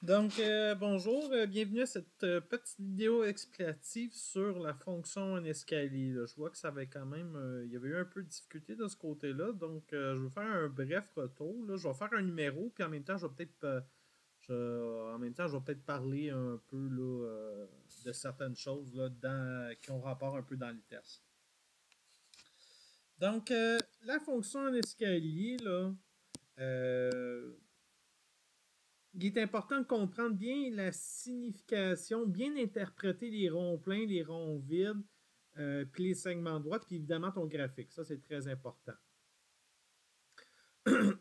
Donc, bonjour, bienvenue à cette petite vidéo explicative sur la fonction en escalier. Là. Je vois que ça avait quand même, il y avait eu un peu de difficulté de ce côté-là, donc je vais faire un bref retour. Là. Je vais faire un numéro, puis en même temps, je vais peut-être, en même temps, je vais peut-être parler un peu là, de certaines choses là, qui ont rapport un peu dans les tests. Donc, la fonction en escalier, là, il est important de comprendre bien la signification, bien interpréter les ronds pleins, les ronds vides, puis les segments droits, puis évidemment ton graphique. Ça, c'est très important.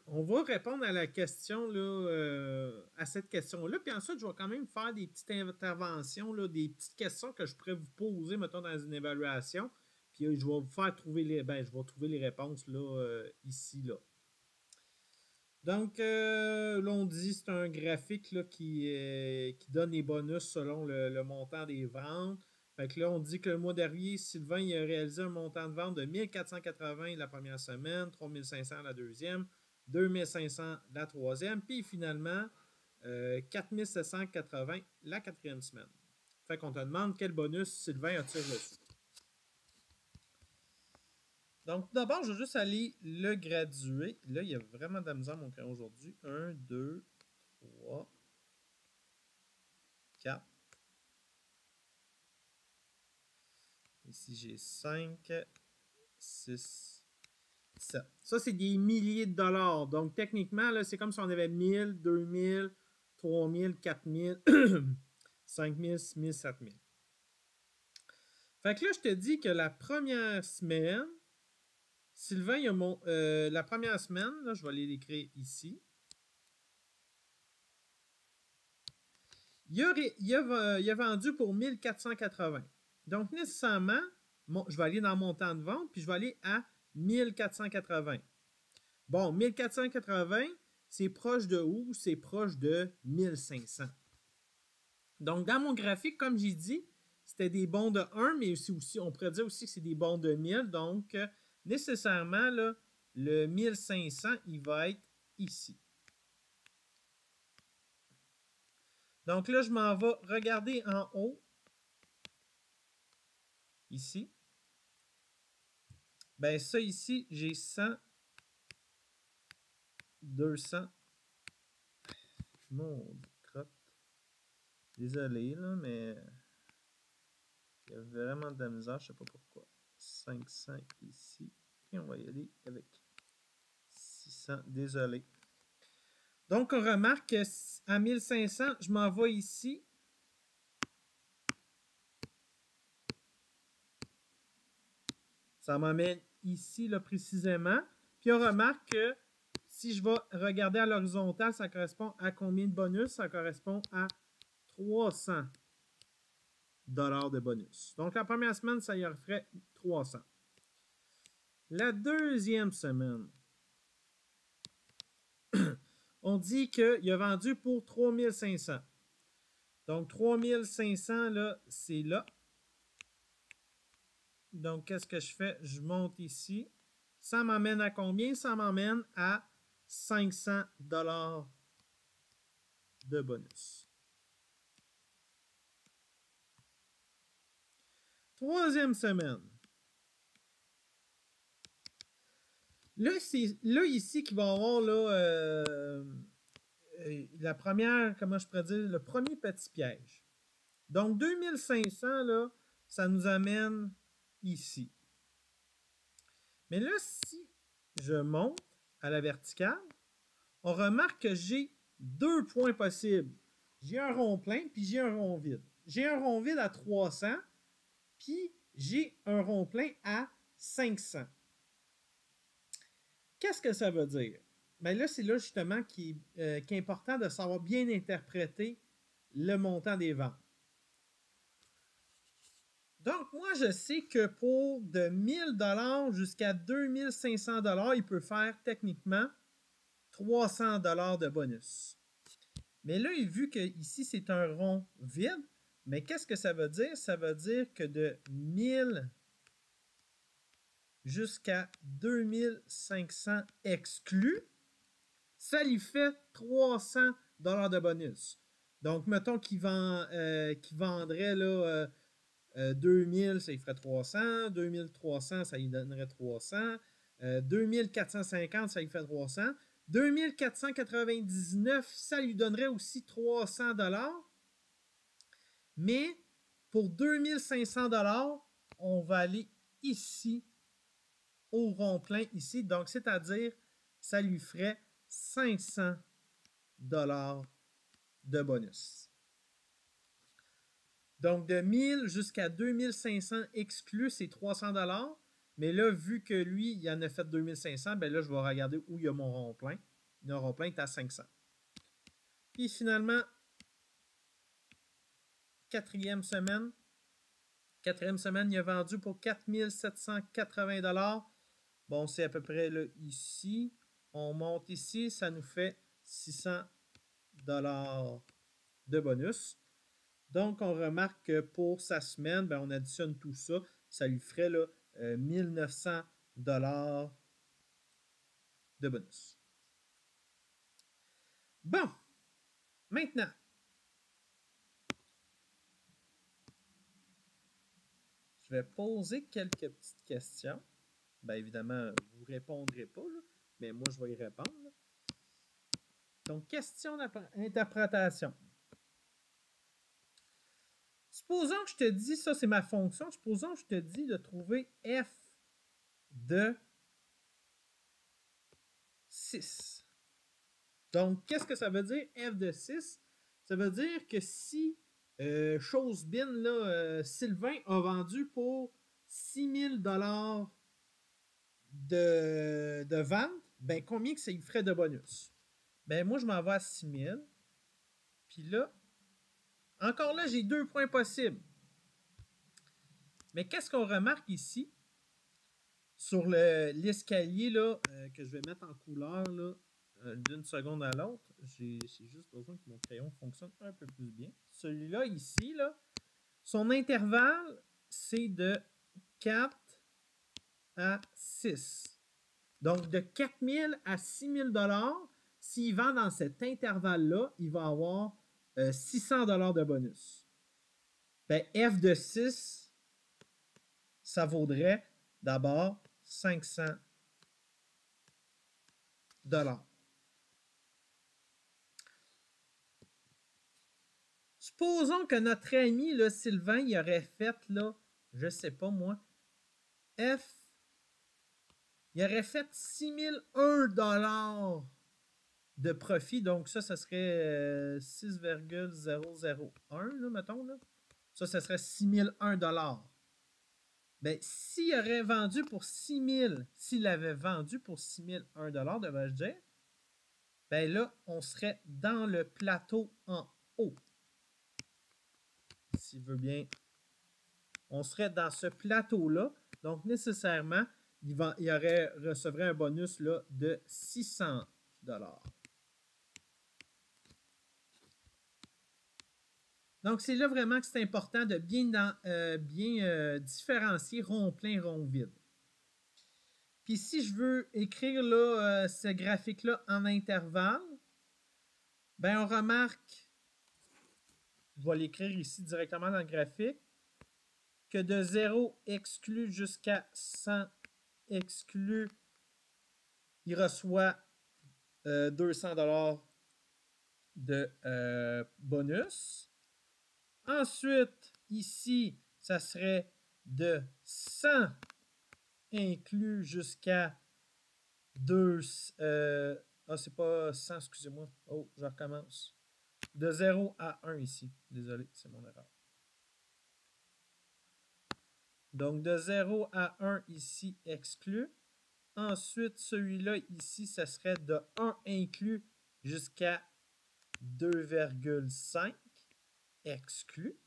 On va répondre à la question, là, à cette question-là, puis ensuite, je vais quand même faire des petites interventions, là, des petites questions que je pourrais vous poser, mettons, dans une évaluation, puis je vais vous faire trouver je vais trouver les réponses, là, ici, là. Donc, là, on dit c'est un graphique là, qui donne les bonus selon le montant des ventes. Fait que là, on dit que le mois dernier, Sylvain il a réalisé un montant de vente de 1480 la première semaine, 3500 la deuxième, 2500 la troisième, puis finalement 4780 la quatrième semaine. Fait qu'on te demande quel bonus Sylvain a-t-il reçu. Donc, d'abord, je vais juste aller le graduer. Là, il y a vraiment de la misère, mon crayon aujourd'hui. 1, 2, 3, 4. Ici, j'ai 5, 6, 7. Ça, c'est des milliers de dollars. Donc, techniquement, là, c'est comme si on avait 1000, 2000, 3000, 4000, 5000, 6000, 7000. Fait que là, je te dis que la première semaine, Sylvain, il a la première semaine, là, je vais aller l'écrire ici. Il a vendu pour 1480. Donc, nécessairement, je vais aller dans mon temps de vente, puis je vais aller à 1480. Bon, 1480, c'est proche de où? C'est proche de 1500. Donc, dans mon graphique, comme j'ai dit, c'était des bons de 1, mais aussi, on pourrait dire aussi que c'est des bons de 1000. Donc, nécessairement, là, le 1500, il va être ici. Donc là, je m'en vais regarder en haut. Ici. Ben ça ici, j'ai 100, 200. Mon crotte. Désolé, là, mais il y a vraiment de la misère, je sais pas pourquoi. 500 ici. Et on va y aller avec 600. Désolé. Donc, on remarque qu'à 1500, je m'en vais ici. Ça m'amène ici, là, précisément. Puis, on remarque que si je vais regarder à l'horizontale, ça correspond à combien de bonus? Ça correspond à 300 $ de bonus. Donc, la première semaine, ça y ferait 300. La deuxième semaine, on dit qu'il a vendu pour 3500. Donc, 3500, là, c'est là. Donc, qu'est-ce que je fais? Je monte ici. Ça m'amène à combien? Ça m'amène à 500 $ de bonus. Troisième semaine. Là, c'est là ici qu'il va y avoir là, la première, comment je pourrais dire, le premier petit piège. Donc, 2500, là, ça nous amène ici. Mais là, si je monte à la verticale, on remarque que j'ai deux points possibles. J'ai un rond plein, puis j'ai un rond vide. J'ai un rond vide à 300, puis j'ai un rond plein à 500. Qu'est-ce que ça veut dire? Bien là, c'est là justement qui est important de savoir bien interpréter le montant des ventes. Donc, moi, je sais que pour de 1000 $ jusqu'à 2500 $, il peut faire techniquement 300 $ de bonus. Mais là, vu que ici, c'est un rond vide, mais qu'est-ce que ça veut dire? Ça veut dire que de 1000 jusqu'à 2500 exclus, ça lui fait 300 $ de bonus. Donc, mettons qu'il vendrait là, 2000, ça lui ferait 300. 2300, ça lui donnerait 300. 2450, ça lui fait 300. 2499, ça lui donnerait aussi 300 $. Mais pour 2500 $, on va aller ici, au rond-plein, ici. Donc, c'est-à-dire, ça lui ferait 500 $ de bonus. Donc, de 1000 jusqu'à 2500 exclus, c'est 300 $. Mais là, vu que lui, il en a fait 2500, ben là, je vais regarder où il y a mon rond-plein. Le rond-plein est à 500. Puis finalement, quatrième semaine, il a vendu pour 4780 $. Bon, c'est à peu près là, ici. On monte ici, ça nous fait 600 $ de bonus. Donc, on remarque que pour sa semaine, ben, on additionne tout ça. Ça lui ferait là, 1900 $ de bonus. Bon, maintenant, je vais poser quelques petites questions. Bien évidemment, vous ne répondrez pas, là, mais moi, je vais y répondre. Là. Donc, question d'interprétation. Supposons que je te dis, ça c'est ma fonction, supposons que je te dis de trouver f de 6. Donc, qu'est-ce que ça veut dire f de 6? Ça veut dire que si Chosebin, Sylvain a vendu pour 6000 $ de vente, ben combien que ça lui ferait de bonus? Ben moi, je m'en vais à 6000. Puis là, encore là, j'ai 2 points possibles. Mais qu'est-ce qu'on remarque ici? Sur l'escalier que je vais mettre en couleur là, d'une seconde à l'autre, j'ai juste besoin que mon crayon fonctionne un peu plus bien. Celui-là, ici, là, son intervalle, c'est de 4 à 6. Donc, de 4000 à 6000 $, s'il vend dans cet intervalle-là, il va avoir 600 $ de bonus. Ben, F de 6, ça vaudrait d'abord 500 $. Supposons que notre ami là, Sylvain, il aurait fait, là, je sais pas moi, il aurait fait 6001 $ de profit. Donc ça serait 6,001, là, mettons. Là. Ça serait 6001 $. Ben, s'il aurait vendu pour 6000, s'il avait vendu pour 6001 $, devrais-je dire, ben là, on serait dans le plateau en haut. S'il veut bien, on serait dans ce plateau-là. Donc, nécessairement, il recevrait un bonus là, de 600 $. Donc, c'est là vraiment que c'est important de bien différencier rond plein, rond vide. Puis, si je veux écrire là, ce graphique-là en intervalle, ben on remarque, je vais l'écrire ici directement dans le graphique, que de 0 exclu jusqu'à 100 exclu, il reçoit 200 $ de bonus. Ensuite, ici, ça serait de 100 inclus jusqu'à 2... c'est pas 100, excusez-moi. Oh, je recommence. De 0 à 1 ici. Désolé, c'est mon erreur. Donc, de 0 à 1 ici, exclu. Ensuite, celui-là ici, ça serait de 1 inclus jusqu'à 2,5 exclu.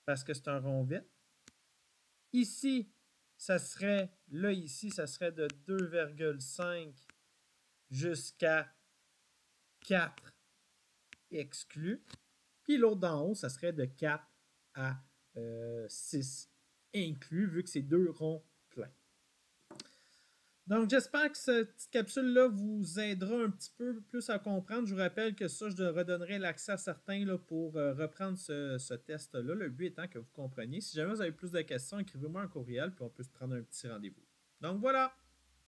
Parce que c'est un rond vide. Ici, ça serait, là ici, ça serait de 2,5 jusqu'à 4 exclu. Puis l'autre d'en haut, ça serait de 4 à 6 inclus, vu que c'est deux ronds pleins. Donc, j'espère que cette petite capsule-là vous aidera un petit peu plus à comprendre. Je vous rappelle que ça, je redonnerai l'accès à certains là, pour reprendre ce test-là. Le but étant que vous compreniez. Si jamais vous avez plus de questions, écrivez-moi un courriel, puis on peut se prendre un petit rendez-vous. Donc, voilà!